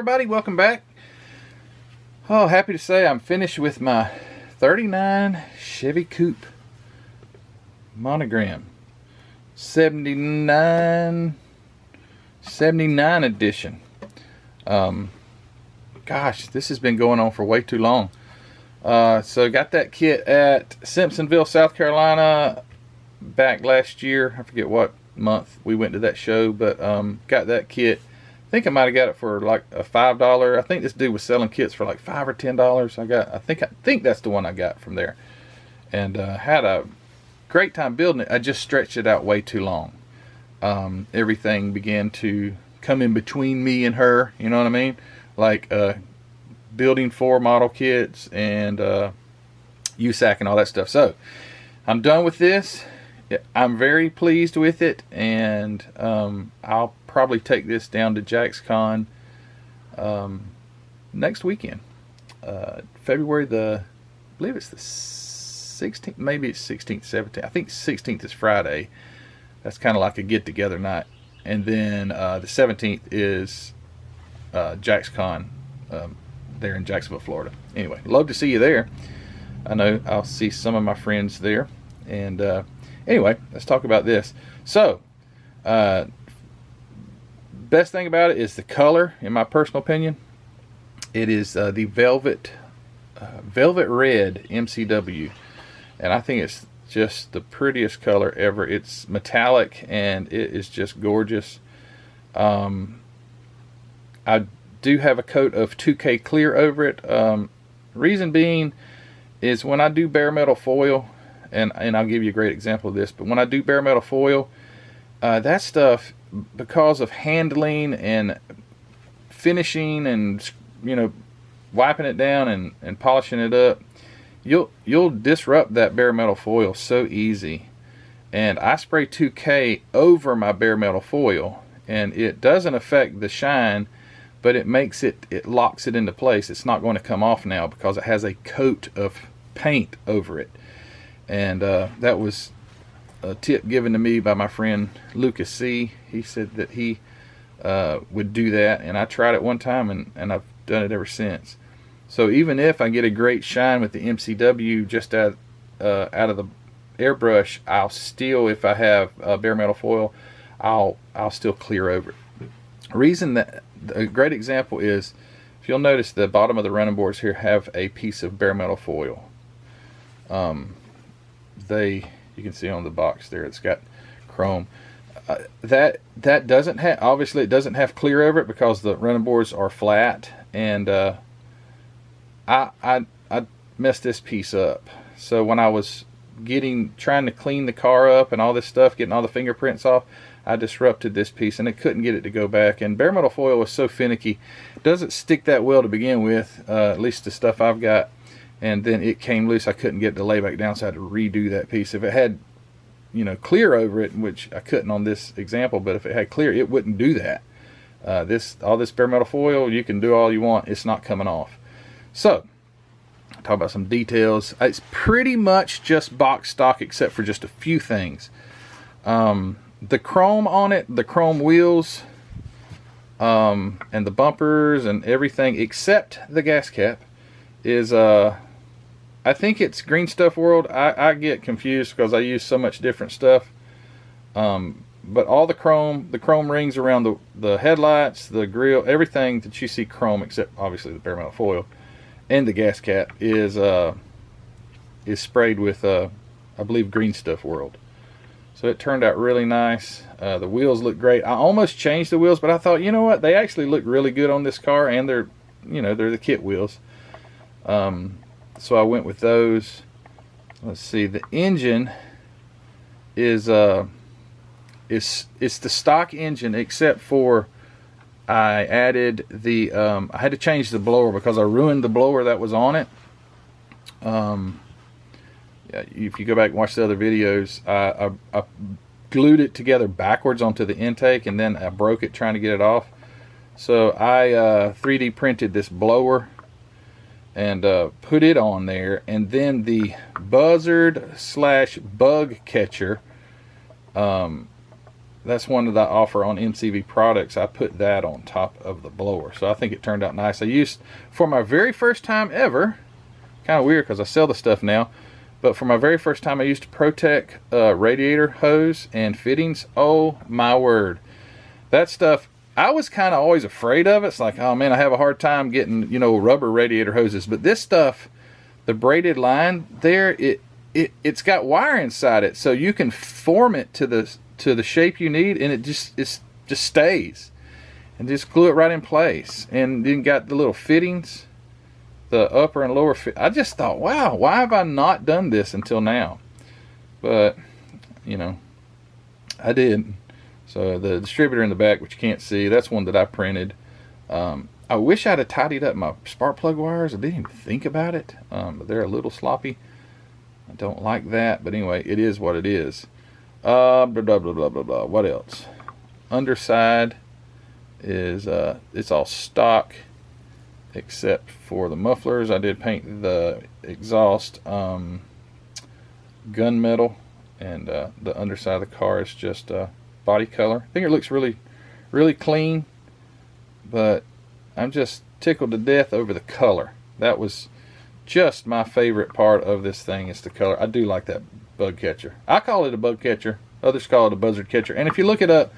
everybody, welcome back. Oh, happy to say I'm finished with my 39 Chevy Coupe Monogram 79 edition. Gosh, this has been going on for way too long. So got that kit at Simpsonville, South Carolina back last year. I forget what month we went to that show, but got that kit. I think I might have got it for like a $5. I think this dude was selling kits for like $5 or $10. I think that's the one I got from there, and had a great time building it. I just stretched it out way too long. Everything began to come in between me and her. You know what I mean? Like building 4 model kits and USAC and all that stuff. So I'm done with this. I'm very pleased with it, and I'll probably take this down to JaxCon next weekend. February I believe it's the 16th, maybe it's 16th, 17th. I think 16th is Friday. That's kind of like a get-together night. And then the 17th is JaxCon there in Jacksonville, Florida. Anyway, love to see you there. I know I'll see some of my friends there. And anyway, let's talk about this. So, best thing about it is the color, in my personal opinion. It is the velvet red MCW, and I think it's just the prettiest color ever. It's metallic and it is just gorgeous. I do have a coat of 2K clear over it. Reason being is when I do bare metal foil, and I'll give you a great example of this, but when I do bare metal foil, that stuff, because of handling and finishing and, you know, wiping it down and polishing it up, you'll disrupt that bare metal foil so easy. And I spray 2K over my bare metal foil, and it doesn't affect the shine, but it locks it into place. It's not going to come off now because it has a coat of paint over it. And that was a tip given to me by my friend Lucas C. He said that he would do that, and I tried it one time, and I've done it ever since. So even if I get a great shine with the MCW just out of the airbrush, I'll still, if I have bare metal foil, I'll still clear over it. Reason that a great example is, if you'll notice, the bottom of the running boards here have a piece of bare metal foil. You can see on the box there, it's got chrome. That doesn't have, obviously it doesn't have clear over it because the running boards are flat, and I messed this piece up. So when I was trying to clean the car up and all this stuff, getting all the fingerprints off, I disrupted this piece and I couldn't get it to go back. And bare metal foil was so finicky, it doesn't stick that well to begin with, at least the stuff I've got. And then it came loose. I couldn't get it to lay back down, so I had to redo that piece. If it had, you know, clear over it, which I couldn't on this example, but if it had clear, it wouldn't do that. All this bare metal foil, you can do all you want, it's not coming off. So, I'll talk about some details. It's pretty much just box stock except for just a few things. The chrome on it, the chrome wheels, and the bumpers and everything except the gas cap is I think it's Green Stuff World. I get confused because I use so much different stuff. But all the chrome rings around the headlights, the grill, everything that you see chrome except obviously the bare metal foil and the gas cap is sprayed with I believe Green Stuff World. So it turned out really nice. The wheels look great. I almost changed the wheels, but I thought, you know what, they actually look really good on this car, and they're the kit wheels. So I went with those. Let's see, the engine is it's the stock engine, except for I added the I had to change the blower because I ruined the blower that was on it. Yeah, if you go back and watch the other videos, I glued it together backwards onto the intake, and then I broke it trying to get it off. So I 3D printed this blower and put it on there, and then the buzzard / bug catcher, that's one that I offer on MCV products. I put that on top of the blower, so I think it turned out nice. I used, for my very first time ever, kind of weird because I sell the stuff now, but for my very first time I used a Protec radiator hose and fittings. Oh my word, that stuff, I was kind of always afraid of it. It's like, oh man, I have a hard time getting, you know, rubber radiator hoses. But this stuff, the braided line there, it's got wire inside it, so you can form it to the shape you need, and it just stays, and just glue it right in place. And then got the little fittings, the upper and lower fit. I just thought, wow, why have I not done this until now? But you know, I did. So the distributor in the back, which you can't see, that's one that I printed. I wish I'd have tidied up my spark plug wires. I didn't even think about it. But they're a little sloppy. I don't like that, but anyway, it is what it is. Blah, blah, blah, blah, blah, blah. What else? Underside is, it's all stock except for the mufflers. I did paint the exhaust gunmetal, and the underside of the car is just body color. I think it looks really, really clean, but I'm just tickled to death over the color. That was just my favorite part of this thing, is the color. I do like that bug catcher. I call it a bug catcher. Others call it a buzzard catcher. And if you look it up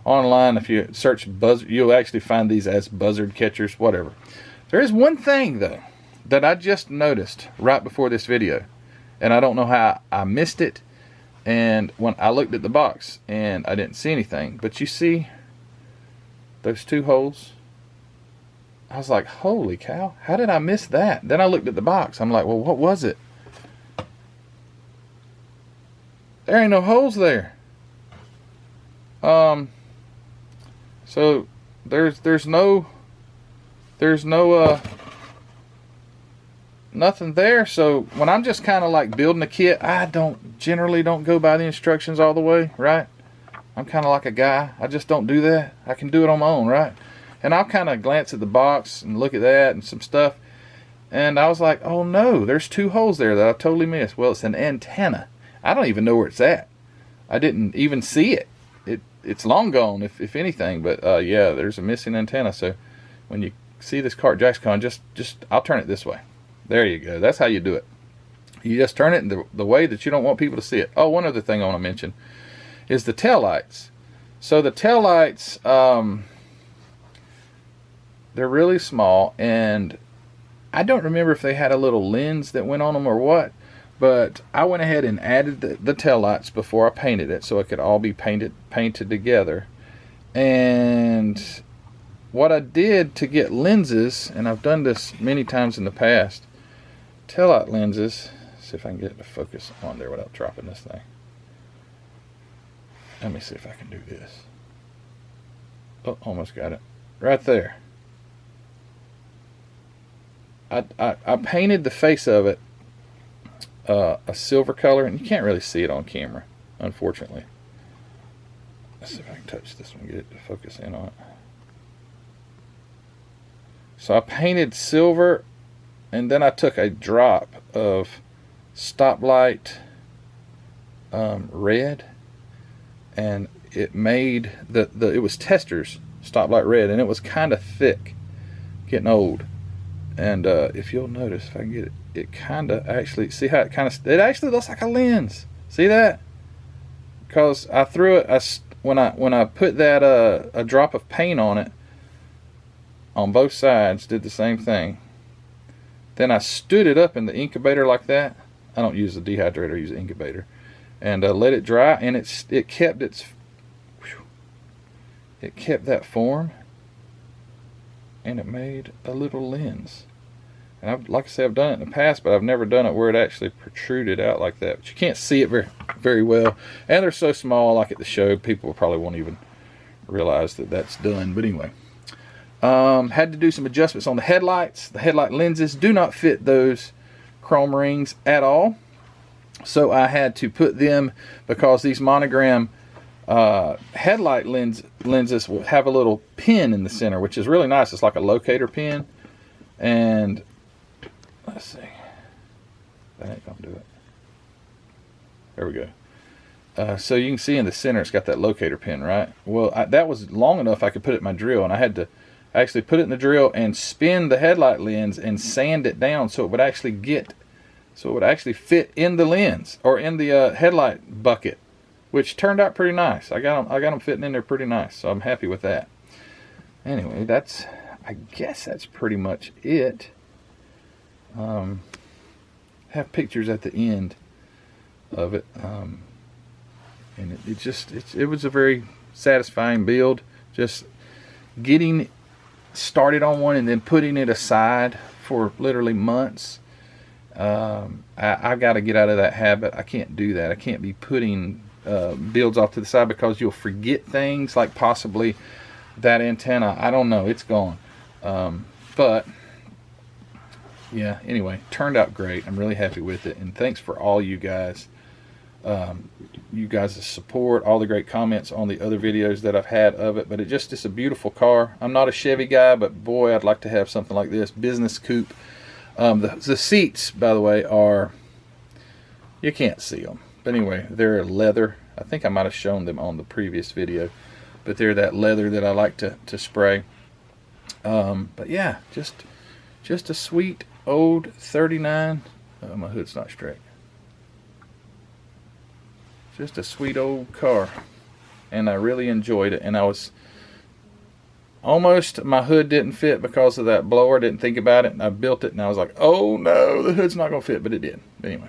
online, if you search buzzard, you'll actually find these as buzzard catchers, whatever. There is one thing though that I just noticed right before this video, and I don't know how I missed it. And when I looked at the box and I didn't see anything, but you see those two holes? I was like, holy cow, how did I miss that? Then I looked at the box. I'm like, well, what was it? There ain't no holes there. So there's no nothing there. So when I'm just kind of like building a kit, I generally don't go by the instructions all the way, right? I'm kind of like a guy. I just don't do that. I can do it on my own, right? And I'll kind of glance at the box and look at that and some stuff. And I was like, oh no, there's two holes there that I totally missed. Well, it's an antenna. I don't even know where it's at. I didn't even see it. It's long gone, if anything. But yeah, there's a missing antenna. So when you see this car at JaxCon, just I'll turn it this way. There you go. That's how you do it. You just turn it in the way that you don't want people to see it. Oh, one other thing I want to mention is the tail lights. So the tail lights, they're really small, and I don't remember if they had a little lens that went on them or what, but I went ahead and added the tail lights before I painted it, so it could all be painted together. And what I did to get lenses, and I've done this many times in the past, taillight lenses, see if I can get it to focus on there without dropping this thing. Let me see if I can do this. Oh, almost got it. Right there. I painted the face of it a silver color, and you can't really see it on camera, unfortunately. Let's see if I can touch this one, get it to focus in on it. So I painted silver, and then I took a drop of stoplight red, and it made it was Tester's stoplight red, and it was kind of thick, getting old. And if you'll notice, if I can get it, it kind of actually, see how it actually looks like a lens. See that? Because I threw it, when I put that a drop of paint on it, on both sides, did the same thing. Then I stood it up in the incubator like that. I don't use the dehydrator, I use the incubator, and let it dry, and it kept that form, and it made a little lens. And like I said, I've done it in the past, but I've never done it where it actually protruded out like that. But you can't see it very, very well, and they're so small. Like at the show, people probably won't even realize that that's done. But anyway, had to do some adjustments on the headlights. The headlight lenses do not fit those chrome rings at all, so I had to put them, because these Monogram headlight lenses will have a little pin in the center, which is really nice. It's like a locator pin. And let's see, that ain't gonna do it. There we go. So you can see in the center it's got that locator pin, right? Well, that was long enough I could put it in my drill, and I had to actually put it in the drill and spin the headlight lens and sand it down so it would actually fit in the lens, or in the headlight bucket, which turned out pretty nice. I got them fitting in there pretty nice, so I'm happy with that. Anyway, I guess that's pretty much it. Have pictures at the end of it, and it was a very satisfying build. Just getting started on one and then putting it aside for literally months. I got to get out of that habit. I can't do that. I can't be putting builds off to the side, because you'll forget things, like possibly that antenna. I don't know. It's gone. But yeah, anyway, turned out great. I'm really happy with it, and thanks for all you guys. You guys' support, all the great comments on the other videos that I've had of it. But it's a beautiful car. I'm not a Chevy guy, but boy, I'd like to have something like this. Business coupe. The seats, by the way, are, you can't see them, but anyway, they're leather. I think I might have shown them on the previous video, but they're that leather that I like to spray. But yeah, just a sweet old 39. Oh, my hood's not straight. Just a sweet old car, and I really enjoyed it. And I was almost, my hood didn't fit because of that blower. Didn't think about it, and I built it, and I was like, oh no, the hood's not gonna fit, but it did. Anyway,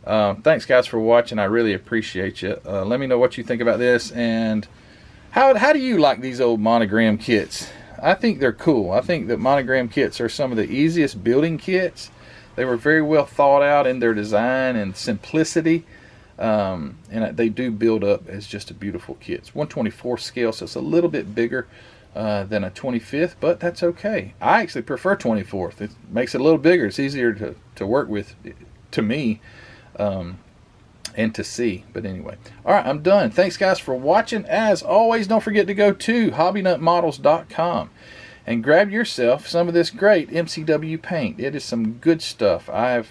thanks guys for watching. I really appreciate you. Let me know what you think about this, and how do you like these old Monogram kits? I think they're cool. I think that Monogram kits are some of the easiest building kits. They were very well thought out in their design and simplicity. And they do build up as just a beautiful kit. It's 1/24 scale, so it's a little bit bigger than a 25th, but that's okay. I actually prefer 24th. It makes it a little bigger. It's easier to work with, to me, and to see. But anyway, all right, I'm done. Thanks guys for watching. As always, don't forget to go to hobbynutmodels.com and grab yourself some of this great MCW paint. It is some good stuff. My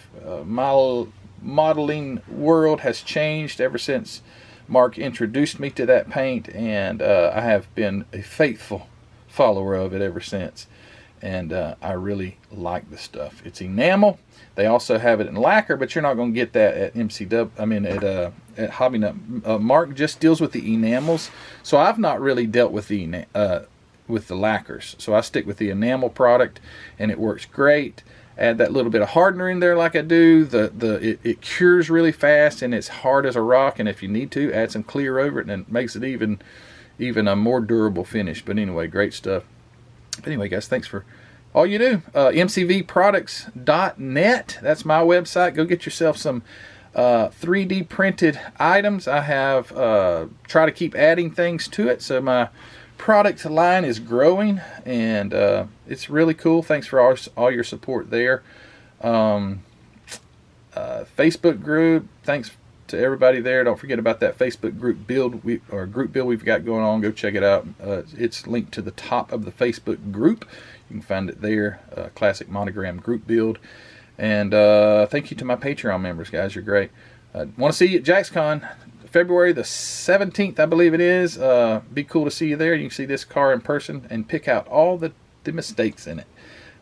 modeling world has changed ever since Mark introduced me to that paint, and I have been a faithful follower of it ever since, and I really like the stuff. It's enamel. They also have it in lacquer, but you're not going to get that at at Hobby Nut. Mark just deals with the enamels, so I've not really dealt with the lacquers, so I stick with the enamel product, and it works great. Add that little bit of hardener in there like I do. It cures really fast, and it's hard as a rock, and if you need to, add some clear over it, and it makes it even a more durable finish. But anyway, great stuff. But anyway, guys, thanks for all you do. mcvproducts.net, that's my website. Go get yourself some 3D printed items. I have try to keep adding things to it, so my product line is growing, and it's really cool. Thanks for all your support there. Facebook group, thanks to everybody there. Don't forget about that Facebook group build we've got going on. Go check it out. It's linked to the top of the Facebook group. You can find it there. Classic Monogram group build. And thank you to my Patreon members, guys. You're great. Want to see you at JaxCon February the 17th, I believe it is. Be cool to see you there. You can see this car in person and pick out all the mistakes in it,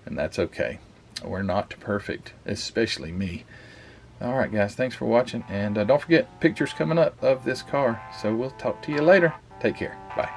and that's okay. We're not perfect, especially me. All right, guys, thanks for watching, and don't forget, pictures coming up of this car. So we'll talk to you later. Take care. Bye.